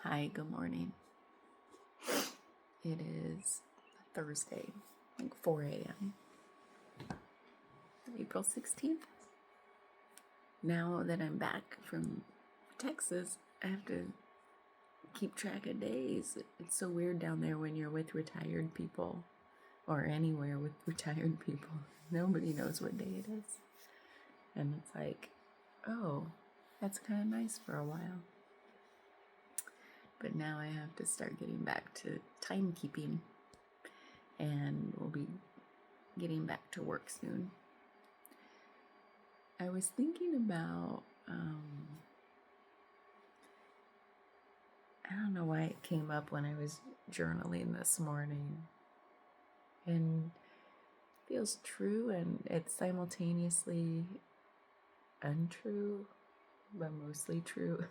Hi, good morning. It is Thursday, like 4 a.m., April 16th. Now that I'm back from Texas, I have to keep track of days. It's so weird down there when you're with retired people, or anywhere with retired people. Nobody knows what day it is. And it's like, oh, that's kind of nice for a while. But now I have to start getting back to timekeeping, and we'll be getting back to work soon. I was thinking about, I don't know why it came up when I was journaling this morning, and it feels true and it's simultaneously untrue, but mostly true.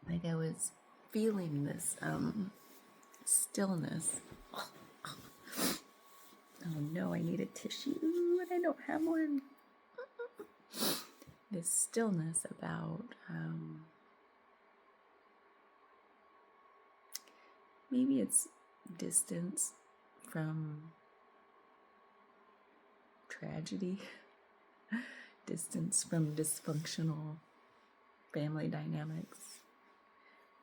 Like I was feeling this stillness. Oh no, I need a tissue and I don't have one. This stillness about maybe it's distance from tragedy, distance from dysfunctional family dynamics,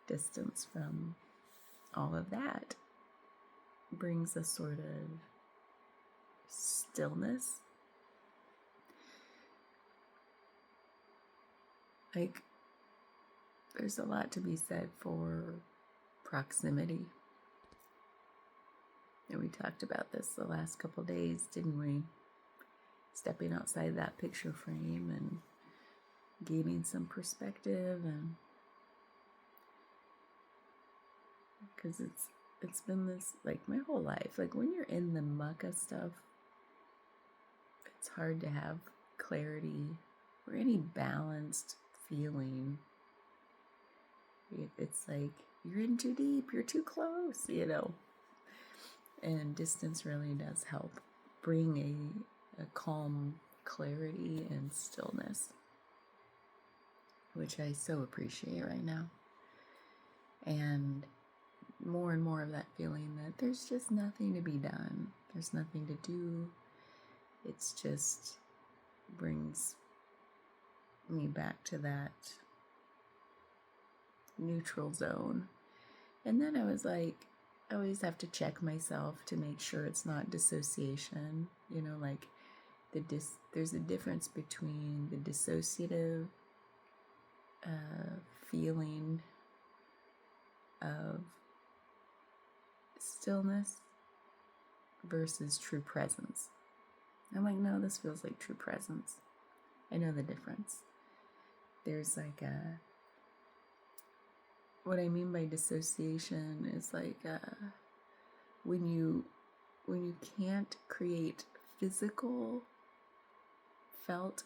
distance from all of that brings a sort of stillness. Like, there's a lot to be said for proximity. And we talked about this the last couple days, didn't we? Stepping outside that picture frame and gaining some perspective, and because it's been this, like, my whole life. Like, when you're in the muck of stuff, it's hard to have clarity or any balanced feeling. It's like you're in too deep, you're too close, and distance really does help bring a calm clarity and stillness, which I so appreciate right now. And more of that feeling that there's just nothing to be done, there's nothing to do. It's just brings me back to that neutral zone. And then I was like, I always have to check myself to make sure it's not dissociation. Like there's a difference between the dissociative feeling of stillness versus true presence. I'm like, no, this feels like true presence. I know the difference. There's like what I mean by dissociation is like when you can't create physical felt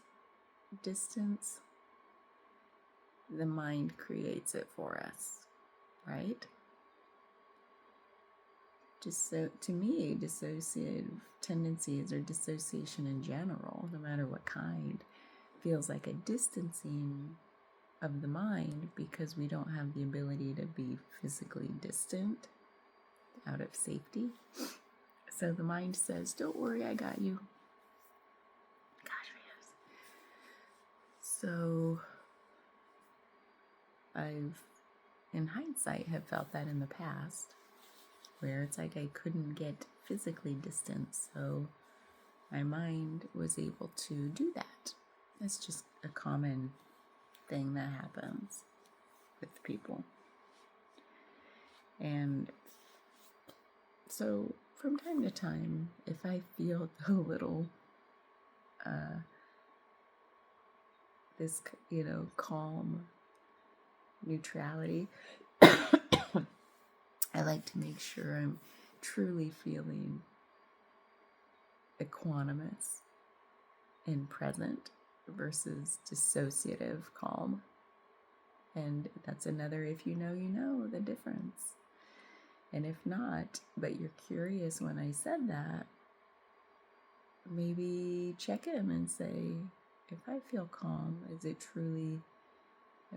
distance, the mind creates it for us, right? Just so, to me, dissociative tendencies or dissociation in general, no matter what kind, feels like a distancing of the mind because we don't have the ability to be physically distant out of safety. So the mind says, don't worry, I got you. Gosh, yes. So I've, in hindsight, have felt that in the past, where it's like I couldn't get physically distant, so my mind was able to do that. That's just a common thing that happens with people. And so from time to time, if I feel a little this calm neutrality, I like to make sure I'm truly feeling equanimous and present versus dissociative calm. And that's another, if you know the difference. And if not, but you're curious when I said that, maybe check in and say, if I feel calm, is it truly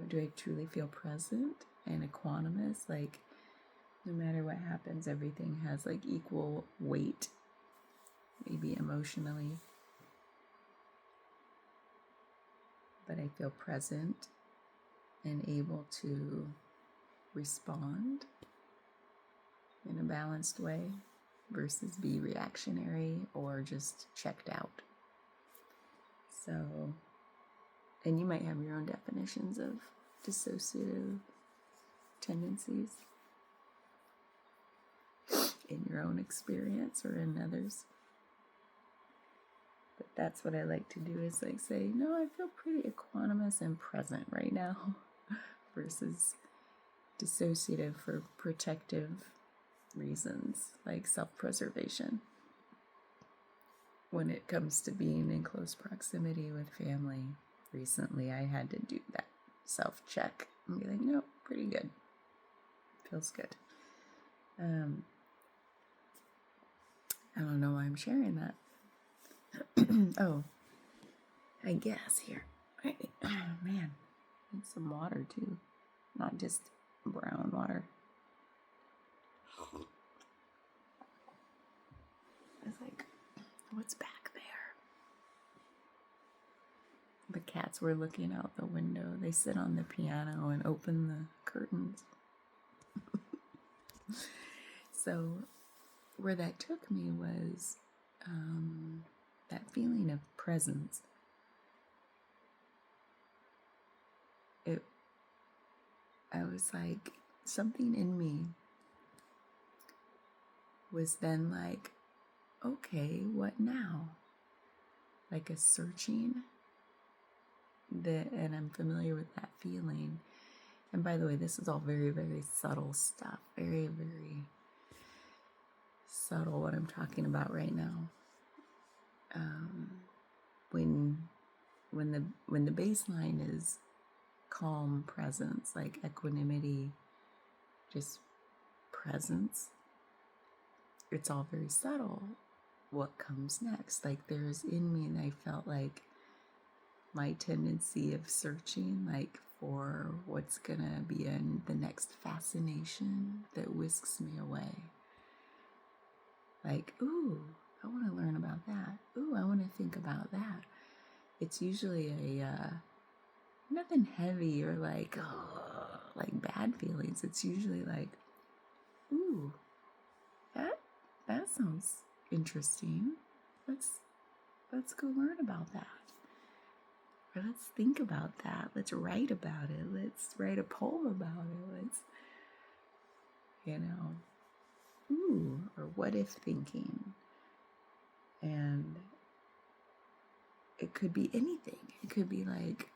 Do I truly feel present and equanimous? Like, no matter what happens, everything has like equal weight, maybe emotionally. But I feel present and able to respond in a balanced way versus be reactionary or just checked out. So, and you might have your own definitions of dissociative tendencies in your own experience or in others. But that's what I like to do, is like say, no, I feel pretty equanimous and present right now versus dissociative for protective reasons, like self-preservation. When it comes to being in close proximity with family, recently I had to do that self-check and be like, no, pretty good. Feels good. I don't know why I'm sharing that. Oh, I guess here. Oh, man, need some water too, not just brown water. It's like, what's back there? The cats were looking out the window. They sit on the piano and open the curtains. So where that took me was that feeling of presence. I was like, something in me was then like, okay, what now? Like a searching, and I'm familiar with that feeling. And by the way, this is all very, very subtle stuff. Very, very subtle what I'm talking about right now. When the baseline is calm presence, like equanimity, just presence, it's all very subtle. What comes next? Like there's in me, and I felt like my tendency of searching, like for what's gonna be in the next fascination that whisks me away. Like, ooh, I want to learn about that. Ooh, I want to think about that. It's usually nothing heavy or like bad feelings. It's usually like, ooh, that sounds interesting. Let's go learn about that. Or let's think about that. Let's write about it. Let's write a poem about it. Let's, ooh, or what if thinking. And it could be anything. It could be like,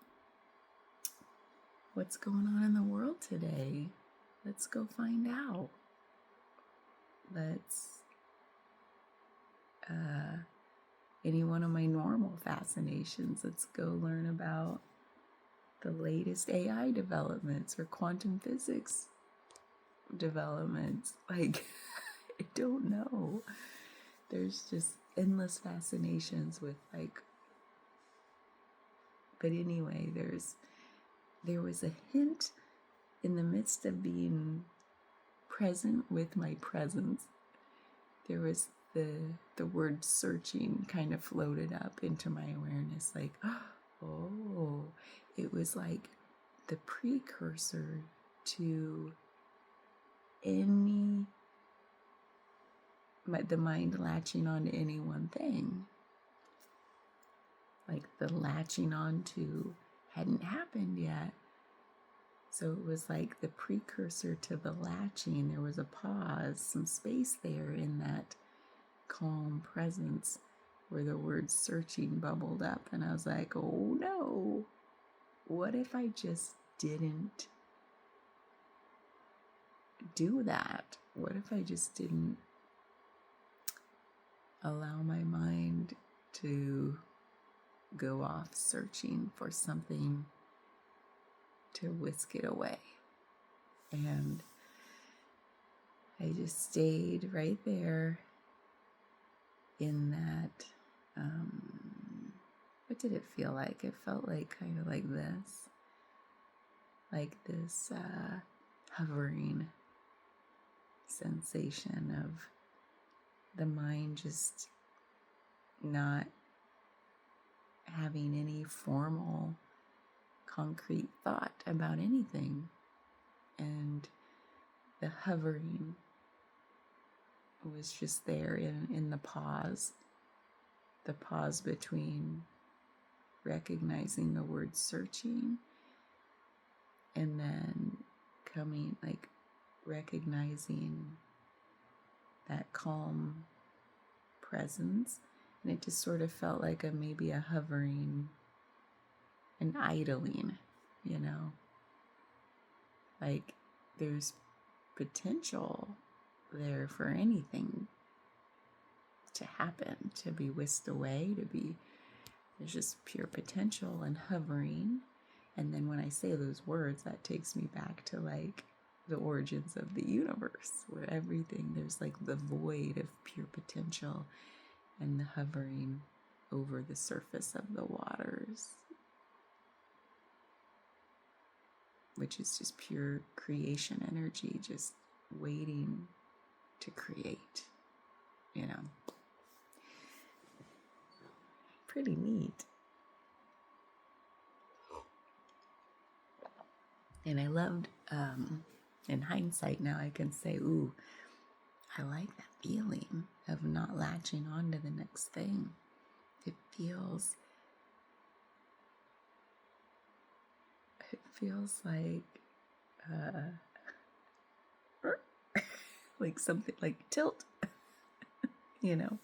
what's going on in the world today? Let's go find out. Let's, any one of my normal fascinations, let's go learn about the latest AI developments or quantum physics developments. Like, I don't know. There's just endless fascinations with like, but anyway, there was a hint in the midst of being present with my presence. There was the word searching kind of floated up into my awareness, like, oh, it was like the precursor to the mind latching on to any one thing. Like the latching on to hadn't happened yet. So it was like the precursor to the latching. There was a pause, some space there in that calm presence where the word searching bubbled up. And I was like, oh no, what if I just didn't do that? What if I just didn't allow my mind to go off searching for something to whisk it away? And I just stayed right there in that, what did it feel like? It felt like kind of like this. like this hovering sensation of the mind just not having any formal, concrete thought about anything. And the hovering was just there in the pause between recognizing the word searching and then coming, like, recognizing that calm presence. And it just sort of felt like maybe a hovering, an idling, you know, like there's potential there for anything to happen, to be whisked away, there's just pure potential and hovering. And then when I say those words, that takes me back to like the origins of the universe, where everything, there's like the void of pure potential and the hovering over the surface of the waters, which is just pure creation energy, just waiting to create, you know. Pretty neat. And I loved, in hindsight now I can say, ooh, I like that feeling of not latching on to the next thing. It feels like like something like tilt, you know.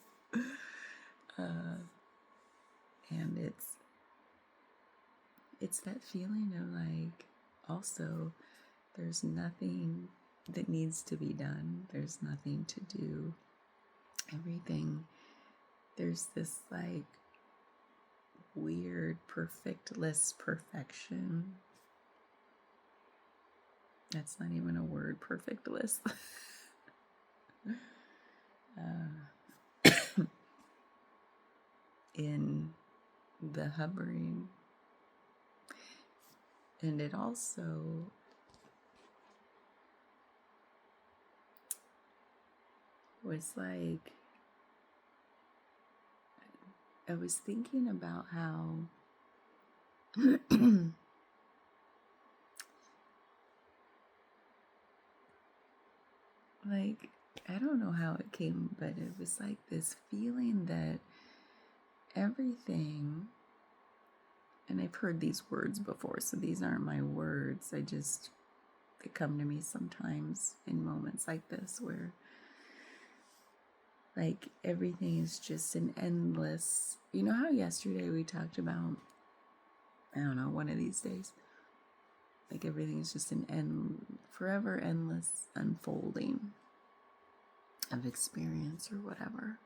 And it's that feeling of like, also, there's nothing that needs to be done. There's nothing to do. Everything, there's this like weird perfectless perfection. That's not even a word, perfectless. In the hovering. And it also was like, I was thinking about how like, I don't know how it came, but it was like this feeling that everything, and I've heard these words before, so these aren't my words, they come to me sometimes in moments like this, where like everything is just an endless, you know how yesterday we talked about, I don't know, one of these days, like everything is just an forever endless unfolding of experience or whatever.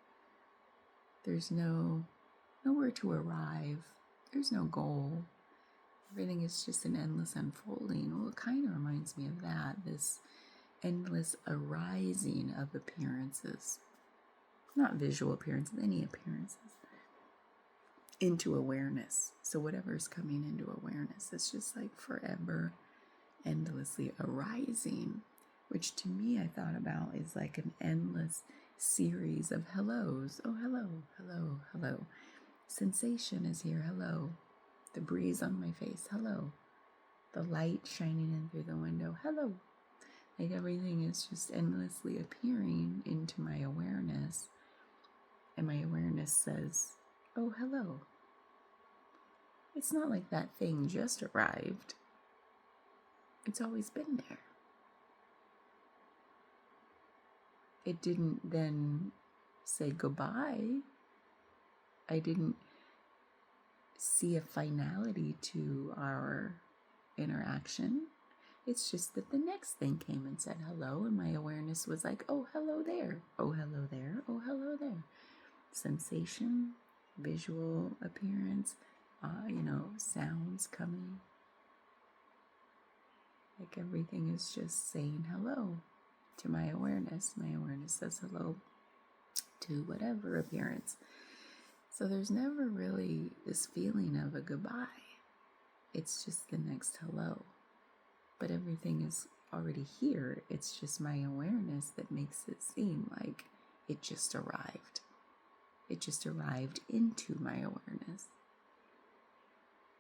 There's nowhere to arrive. There's no goal. Everything is just an endless unfolding. Well, it kind of reminds me of that, this endless arising of appearances. Not visual appearances, any appearances. Into awareness. So whatever's coming into awareness, it's just like forever, endlessly arising, which to me I thought about is like an endless series of hellos. Oh, hello, hello, hello. Sensation is here, hello. The breeze on my face, hello. The light shining in through the window, hello. Like everything is just endlessly appearing into my awareness. And my awareness says, oh, hello. It's not like that thing just arrived. It's always been there. It didn't then say goodbye. I didn't see a finality to our interaction. It's just that the next thing came and said hello, and my awareness was like, oh, hello there. Oh, hello there. Oh, hello there. Sensation, visual appearance, sounds coming. Like everything is just saying hello to my awareness. My awareness says hello to whatever appearance. So there's never really this feeling of a goodbye. It's just the next hello. but everything is already here. It's just my awareness that makes it seem like it just arrived. It just arrived into my awareness.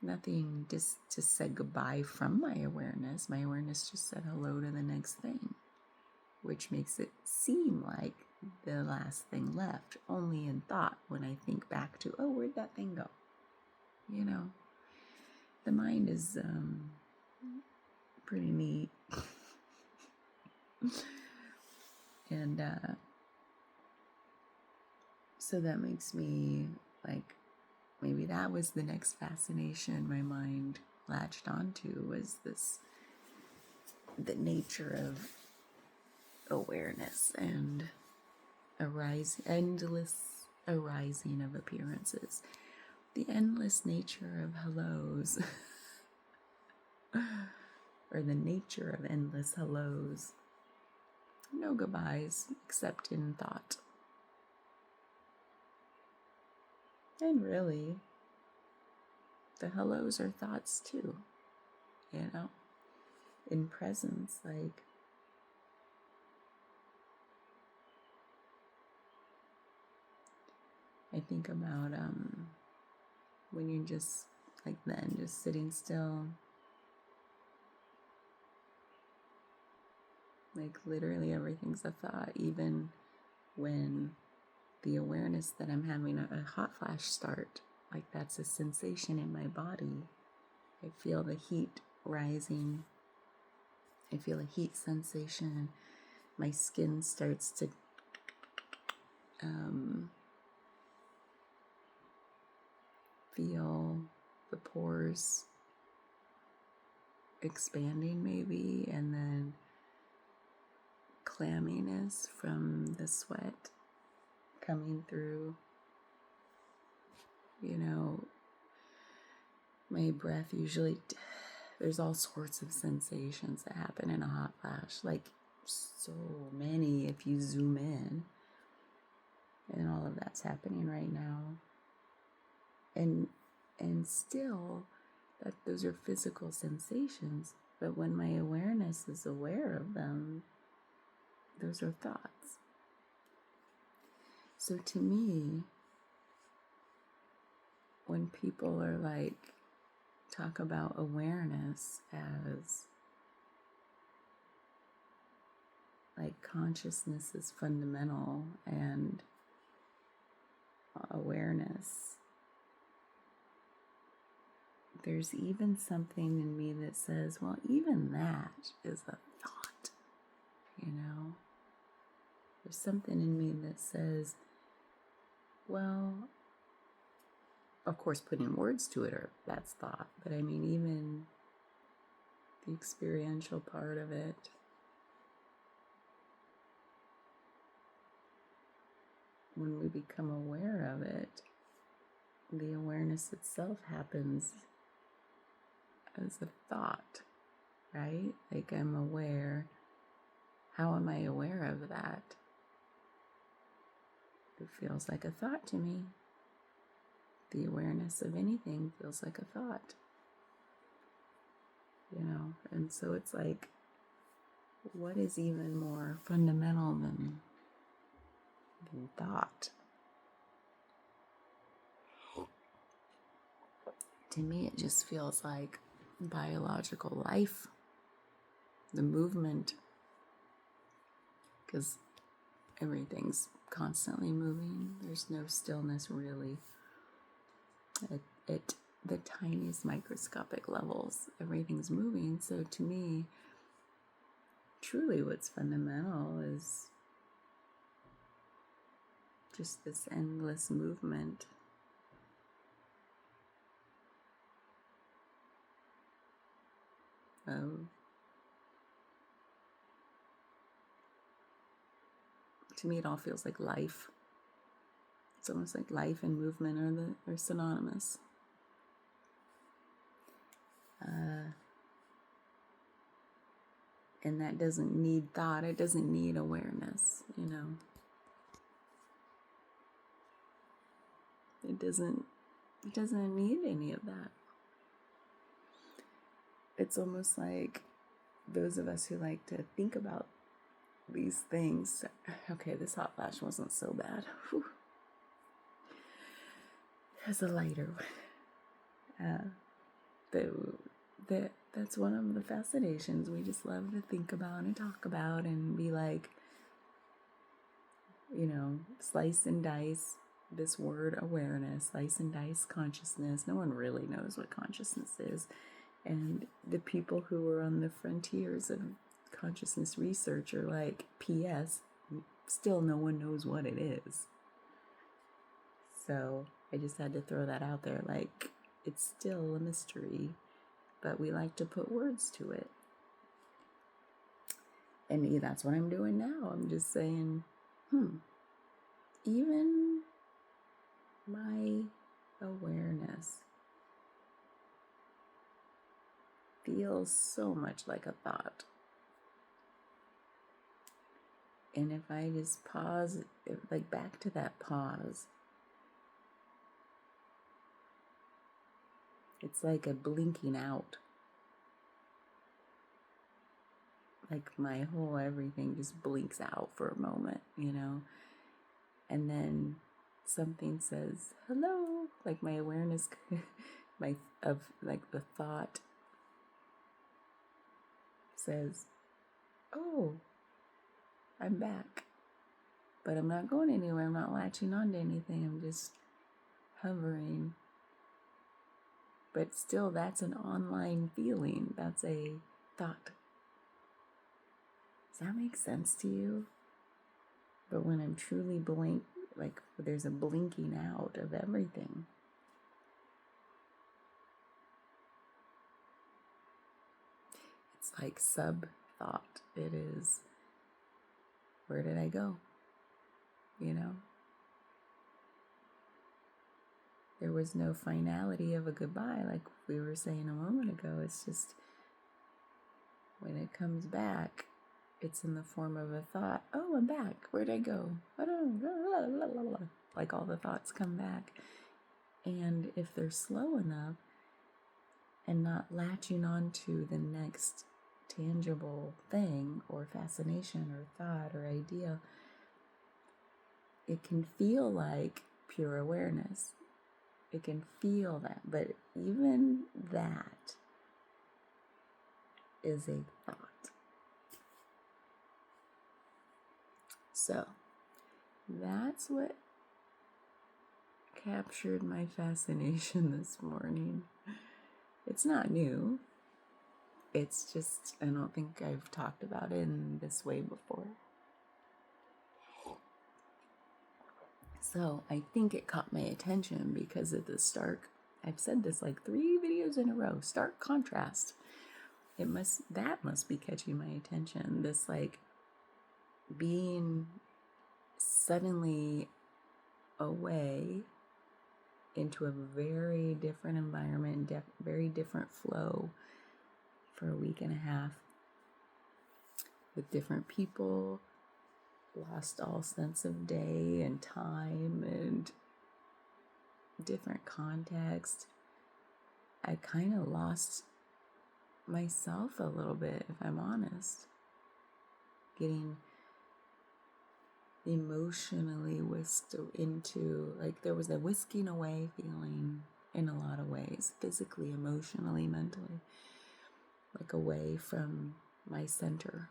Nothing just said goodbye from my awareness. My awareness just said hello to the next thing, which makes it seem like the last thing left, only in thought when I think back to, oh, where'd that thing go? You know, the mind is pretty neat. And so that makes me like, maybe that was the next fascination my mind latched onto, was the nature of awareness and endless arising of appearances. The endless nature of hellos, or the nature of endless hellos. No goodbyes except in thought. And really, the hellos are thoughts too, you know, in presence. Like, I think about when you're just like then just sitting still, like literally everything's a thought. Even when the awareness that I'm having a hot flash start, like that's a sensation in my body. I feel the heat rising. I feel a heat sensation. My skin starts to feel the pores expanding maybe, and then clamminess from the sweat coming through. You know, my breath usually, there's all sorts of sensations that happen in a hot flash, like so many if you zoom in, and all of that's happening right now. And still, that those are physical sensations, but when my awareness is aware of them, those are thoughts. So to me, when people are like, talk about awareness as like consciousness is fundamental and awareness, there's even something in me that says, well, even that is a thought, you know? There's something in me that says, well, of course, putting words to it, that's thought, but I mean, even the experiential part of it, when we become aware of it, the awareness itself happens as a thought, right? Like, I'm aware. How am I aware of that? It feels like a thought to me. The awareness of anything feels like a thought, you know? And so it's like, what is even more fundamental than thought? To me, it just feels like biological life, the movement, because everything's constantly moving. There's no stillness really. At the tiniest microscopic levels, everything's moving. So to me, truly what's fundamental is just this endless movement. To me, it all feels like life. It's almost like life and movement are synonymous. And that doesn't need thought. It doesn't need awareness, you know. It doesn't need any of that. It's almost like those of us who like to think about these things, okay, this hot flash wasn't so bad. Whew. There's a lighter one. That's one of the fascinations. We just love to think about and talk about and be like, slice and dice this word awareness, slice and dice consciousness. No one really knows what consciousness is. And the people who are on the frontiers of consciousness research are like, P.S., still no one knows what it is. So I just had to throw that out there. Like, it's still a mystery, but we like to put words to it. And that's what I'm doing now. I'm just saying, even my awareness feels so much like a thought. And if I just pause, like back to that pause, it's like a blinking out. Like my whole everything just blinks out for a moment, and then something says hello, like my awareness of the thought says, oh, I'm back, but I'm not going anywhere. I'm not latching on to anything. I'm just hovering. But still, that's an online feeling. That's a thought. Does that make sense to you? But when I'm truly blank, like there's a blinking out of everything. It's like sub-thought. It is, where did I go? There was no finality of a goodbye, like we were saying a moment ago. It's just, when it comes back, it's in the form of a thought. Oh, I'm back. Where'd I go? I don't know. Like all the thoughts come back. And if they're slow enough and not latching on to the next tangible thing or fascination or thought or idea, it can feel like pure awareness. It can feel that, but even that is a thought. So that's what captured my fascination this morning. It's not new. It's just, I don't think I've talked about it in this way before. So I think it caught my attention because of the stark, I've said this like 3 videos in a row, stark contrast. That must be catching my attention. This like being suddenly away into a very different environment, very different flow for a week and a half with different people, lost all sense of day and time and different context. I kind of lost myself a little bit, if I'm honest. Getting emotionally whisked into, like there was a whisking away feeling in a lot of ways, physically, emotionally, mentally, like away from my center,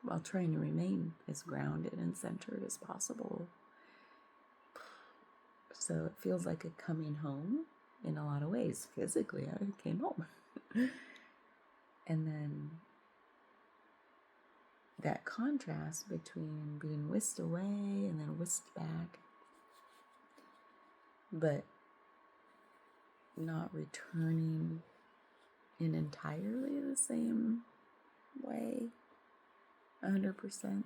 while trying to remain as grounded and centered as possible. So it feels like a coming home in a lot of ways. Physically, I came home. And then that contrast between being whisked away and then whisked back, but not returning in entirely the same way, 100%.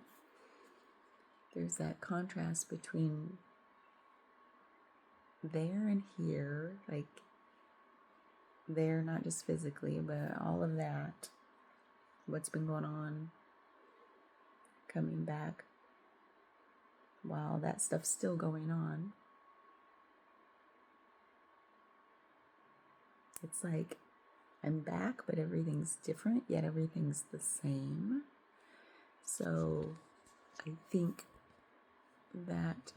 There's that contrast between there and here, like there, not just physically, but all of that, what's been going on, coming back while that stuff's still going on. It's like I'm back, but everything's different, yet everything's the same. So I think that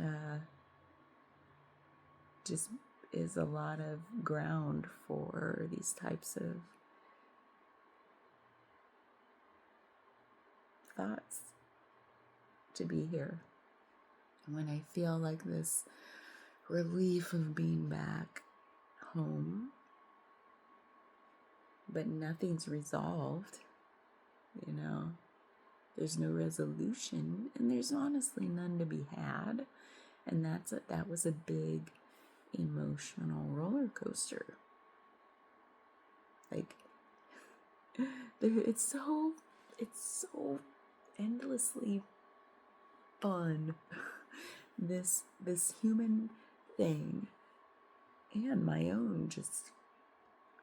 just is a lot of ground for these types of thoughts to be here. When I feel like this relief of being back home, but nothing's resolved, there's no resolution, and there's honestly none to be had. And that was a big emotional roller coaster. Like, it's so endlessly fun. this human thing, and my own just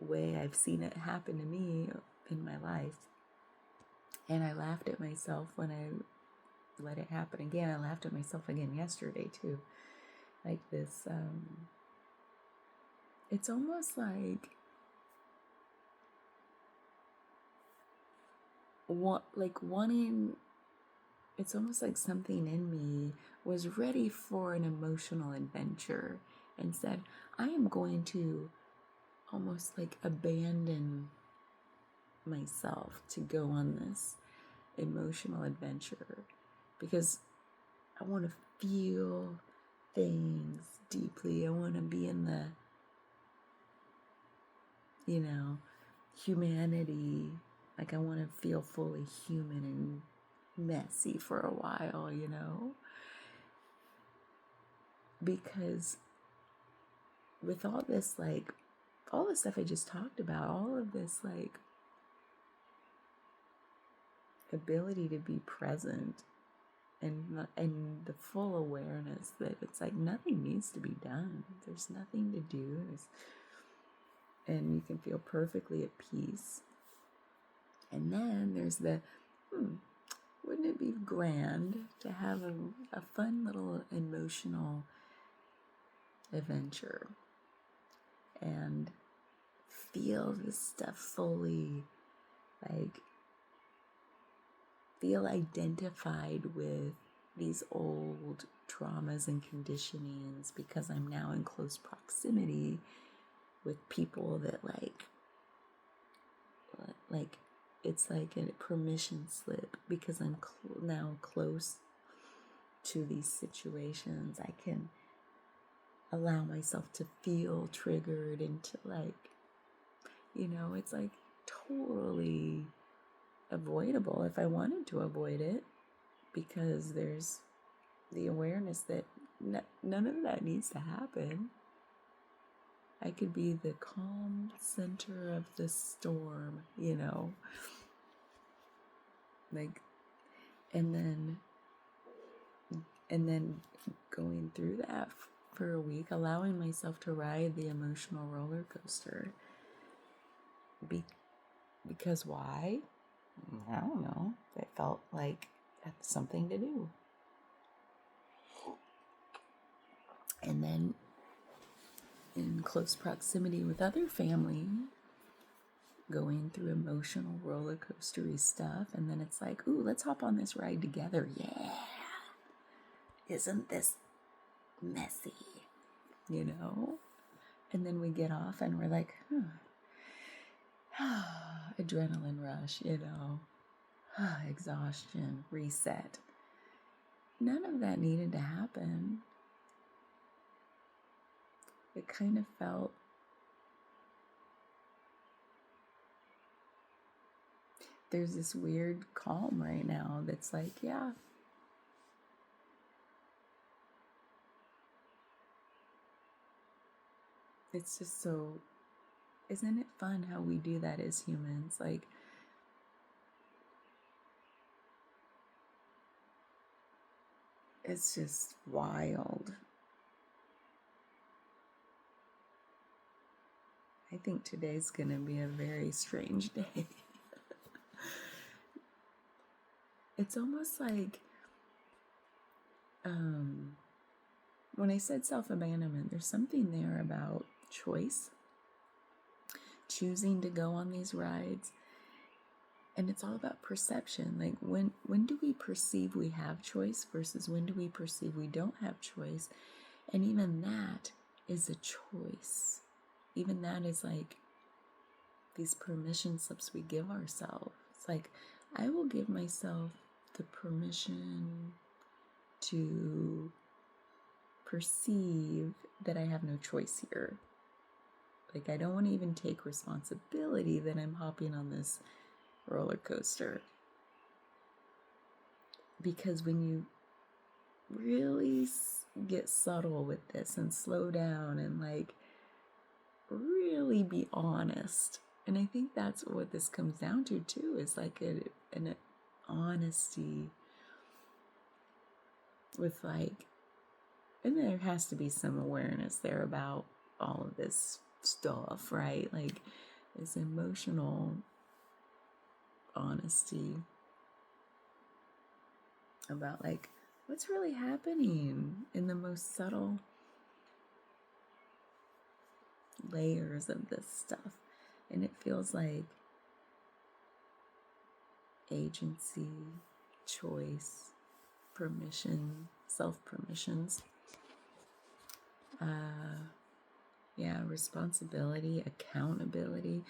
way I've seen it happen to me in my life. And I laughed at myself when I let it happen again. I laughed at myself again yesterday too. Like this, it's almost like wanting, it's almost like something in me was ready for an emotional adventure and said, I am going to almost like abandon myself to go on this emotional adventure because I want to feel things deeply. I want to be in the, humanity. Like, I want to feel fully human and messy for a while, because with all this, all the stuff I just talked about, all of this, ability to be present and the full awareness that it's like nothing needs to be done. There's nothing to do. And you can feel perfectly at peace. And then there's the, wouldn't it be grand to have a fun little emotional adventure and feel this stuff fully, feel identified with these old traumas and conditionings because I'm now in close proximity with people that it's like a permission slip because I'm now close to these situations. I can allow myself to feel triggered and to it's like totally avoidable if I wanted to avoid it, because there's the awareness that none of that needs to happen. I could be the calm center of the storm, and then going through that for a week, allowing myself to ride the emotional roller coaster. Because why? I don't know. I felt like that's something to do. And then in close proximity with other family, going through emotional roller coastery stuff, and then it's like, ooh, let's hop on this ride together. Yeah. Isn't this messy? And then we get off and we're like, adrenaline rush, exhaustion, reset. None of that needed to happen. It kind of felt there's this weird calm right now that's like, yeah. It's just so, isn't it fun how we do that as humans? It's just wild. I think today's going to be a very strange day. It's almost like when I said self-abandonment, there's something there about choice. choosing to go on these rides. And it's all about perception. Like when do we perceive we have choice versus when do we perceive we don't have choice? And even that is a choice. Even that is like these permission slips we give ourselves. It's like, I will give myself the permission to perceive that I have no choice here. Like, I don't want to even take responsibility that I'm hopping on this roller coaster. Because when you really get subtle with this and slow down and like really be honest, and I think that's what this comes down to too, is like an honesty with like, and there has to be some awareness there about all of this stuff, right? Like this emotional honesty about like what's really happening in the most subtle layers of this stuff. And it feels like agency, choice, permission, self-permissions, responsibility, accountability.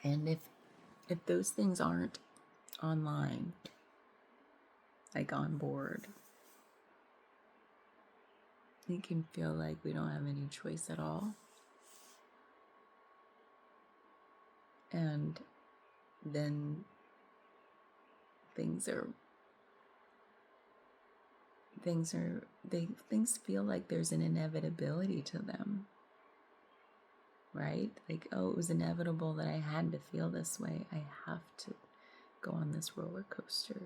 And if those things aren't online, like on board, it can feel like we don't have any choice at all. And then things feel like there's an inevitability to them, right? Like, oh, it was inevitable that I had to feel this way. I have to go on this roller coaster.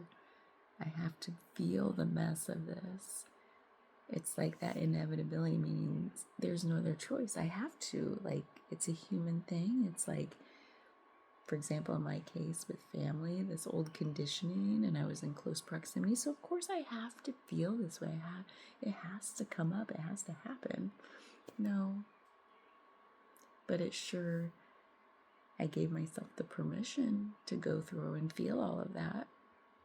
I have to feel the mess of this. It's like that inevitability means there's no other choice. I have to, like, it's a human thing. It's like, for example, in my case with family, this old conditioning, and I was in close proximity. So of course I have to feel this way. It has to come up. It has to happen. No. But I gave myself the permission to go through and feel all of that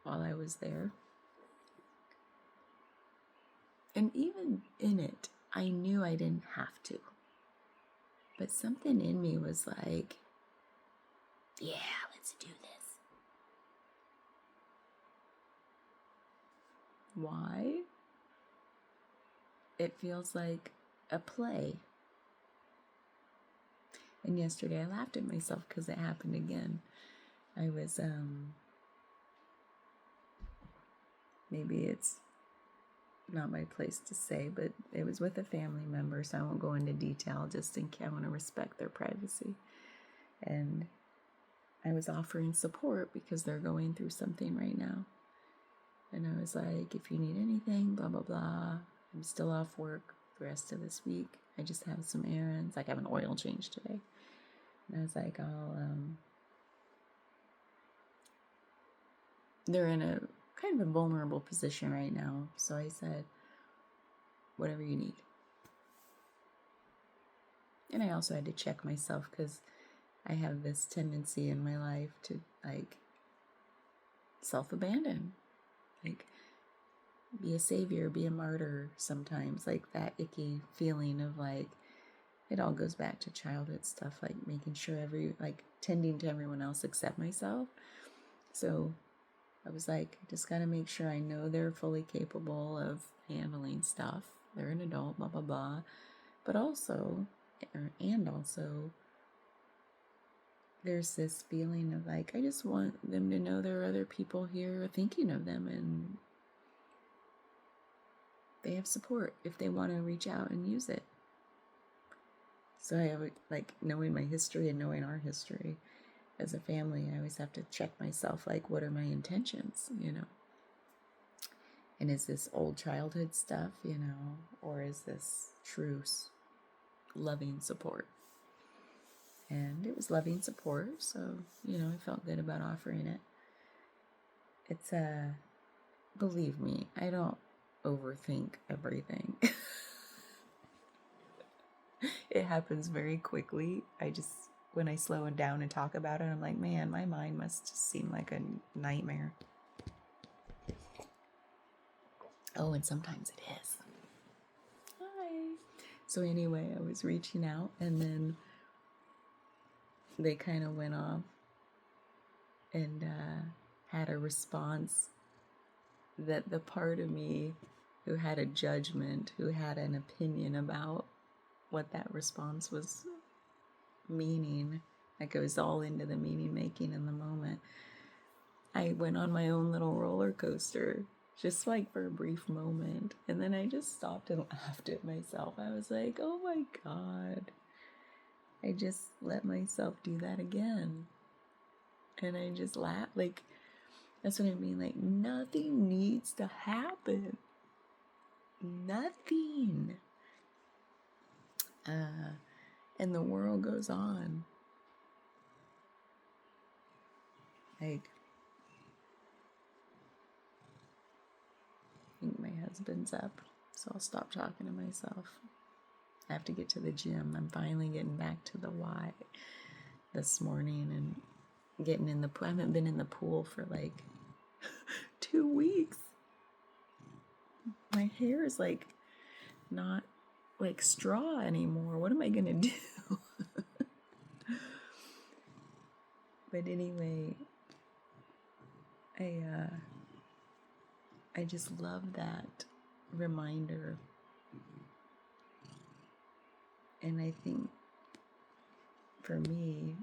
while I was there. And even in it, I knew I didn't have to. But something in me was like, yeah, let's do this. Why? It feels like a play. And yesterday I laughed at myself because it happened again. I was, maybe it's not my place to say, but it was with a family member, so I won't go into detail, just in case I want to respect their privacy. And I was offering support because they're going through something right now. And I was like, if you need anything, blah, blah, blah. I'm still off work the rest of this week. I just have some errands. Like I have an oil change today. And I was like, they're in a kind of a vulnerable position right now. So I said, whatever you need. And I also had to check myself because I have this tendency in my life to like self-abandon, like be a savior, be a martyr sometimes, like that icky feeling of like, it all goes back to childhood stuff, like making sure tending to everyone else except myself. So I was like, just got to make sure I know they're fully capable of handling stuff. They're an adult, blah, blah, blah. But also, there's this feeling of like, I just want them to know there are other people here thinking of them and they have support if they want to reach out and use it. So I would, like, knowing my history and knowing our history as a family, I always have to check myself, like, what are my intentions, And is this old childhood stuff, or is this true loving support? And it was loving support, so, I felt good about offering it. It's believe me, I don't overthink everything. It happens very quickly. When I slow it down and talk about it, I'm like, man, my mind must just seem like a nightmare. Oh, and sometimes it is. Hi. So anyway, I was reaching out, and then they kind of went off and had a response that the part of me who had a judgment, who had an opinion about what that response was meaning, like I was all into the meaning making in the moment, I went on my own little roller coaster, just like for a brief moment. And then I just stopped and laughed at myself. I was like, oh my God, I just let myself do that again. And I just laughed. Like, that's what I mean. Like, nothing needs to happen. Nothing. And the world goes on. Like, I think my husband's up, so I'll stop talking to myself. I have to get to the gym. I'm finally getting back to the Y this morning and getting in the pool. I haven't been in the pool for like 2 weeks. My hair is like not like straw anymore. What am I gonna do? But anyway, I just love that reminder. And I think for me,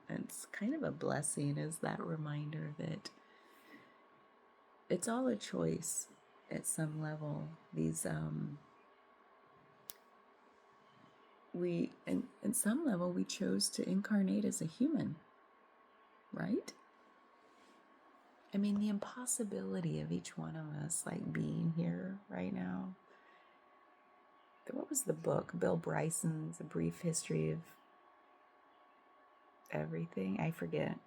it's kind of a blessing, is that reminder that it's all a choice at some level. These we in some level we chose to incarnate as a human, right? I mean, the impossibility of each one of us like being here right now. What was the book? Bill Bryson's A Brief History of Everything? I forget.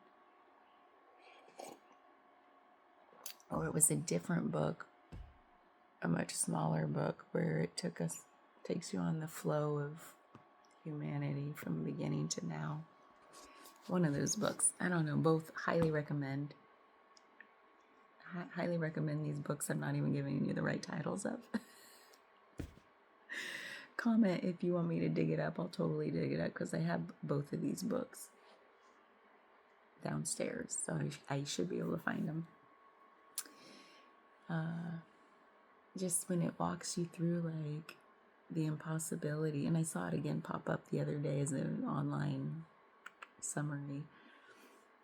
Or it was a different book, a much smaller book, where it takes you on the flow of humanity from beginning to now. One of those books. I don't know. Both highly recommend. Highly recommend these books. I'm not even giving you the right titles of. Comment if you want me to dig it up. I'll totally dig it up because I have both of these books downstairs, so I should be able to find them. Just when it walks you through like the impossibility, and I saw it again pop up the other day as an online summary,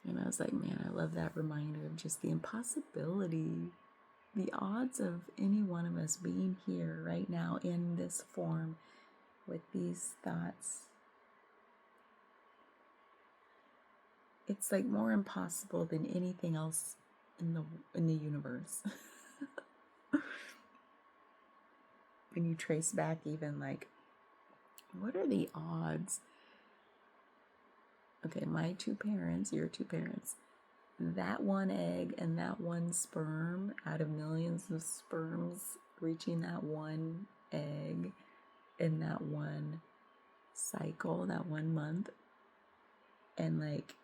and I was like, man, I love that reminder of just the impossibility, the odds of any one of us being here right now in this form with these thoughts. It's like more impossible than anything else in the universe. When you trace back even like, what are the odds? Okay, my 2 parents, your 2 parents, that one egg and that one sperm out of millions of sperms reaching that one egg in that one cycle, that 1 month, and like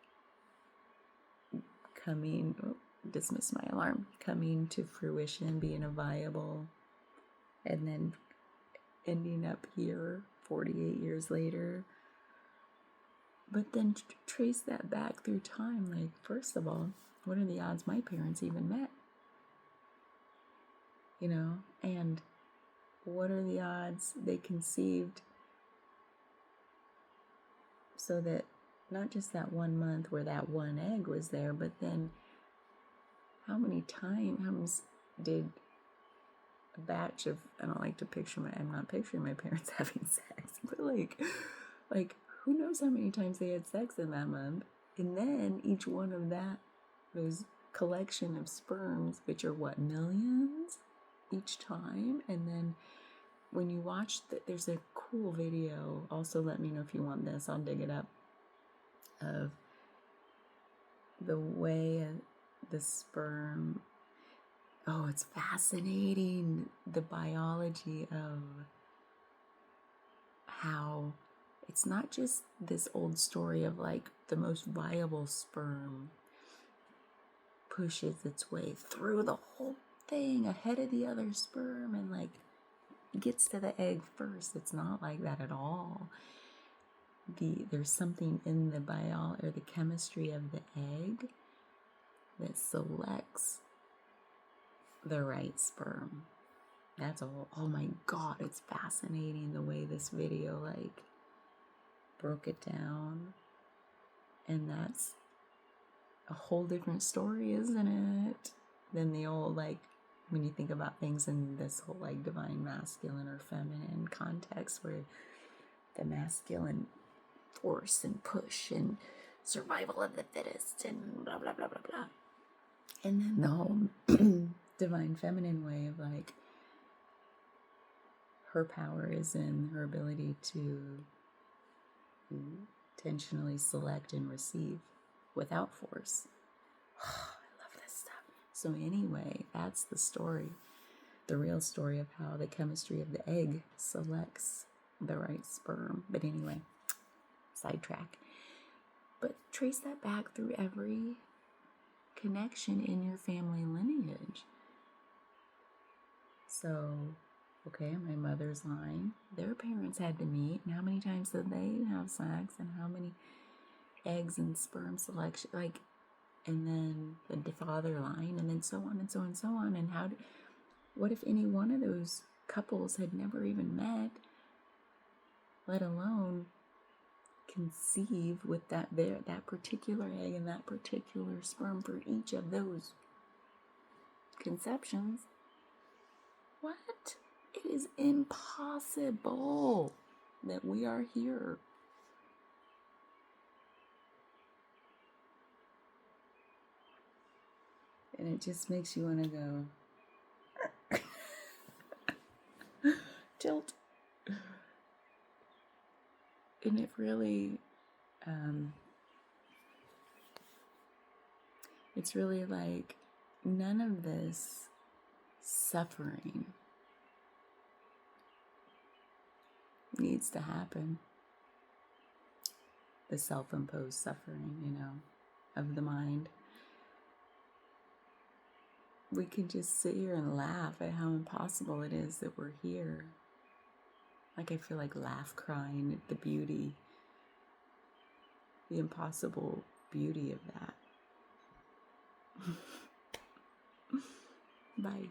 dismiss my alarm, coming to fruition, being a viable, and then ending up here 48 years later. But then trace that back through time. Like, first of all, what are the odds my parents even met? You know, and what are the odds they conceived so that not just that 1 month where that one egg was there, but then how many times did a batch of, I'm not picturing my parents having sex, but like who knows how many times they had sex in that month. And then each one of those collection of sperms, which are what, millions each time. And then when you watch there's a cool video, also let me know if you want this, I'll dig it up, of the way the sperm, Oh, it's fascinating, the biology of how it's not just this old story of like the most viable sperm pushes its way through the whole thing ahead of the other sperm and like gets to the egg first. It's not like that at all. There's something in the or the chemistry of the egg that selects the right sperm. That's all. Oh my God, it's fascinating the way this video like broke it down. And that's a whole different story, isn't it? Than the old, like, when you think about things in this whole like divine masculine or feminine context where the masculine force and push and survival of the fittest and blah blah blah blah blah. And then the whole divine feminine way of like her power is in her ability to intentionally select and receive without force. I love this stuff. So anyway, that's the story. The real story of how the chemistry of the egg selects the right sperm. But anyway, sidetrack. But trace that back through every connection in your family lineage. So, okay, my mother's line, their parents had to meet, and how many times did they have sex, and how many eggs and sperm selection, like, and then the father line, and then so on and so on and so on. And what if any one of those couples had never even met, let alone conceive with that particular egg and that particular sperm for each of those conceptions? What? It is impossible that we are here. And it just makes you want to go tilt. And it really, it's really like none of this suffering needs to happen. The self-imposed suffering, of the mind. We can just sit here and laugh at how impossible it is that we're here. Like I feel like crying at the beauty, the impossible beauty of that. Bye.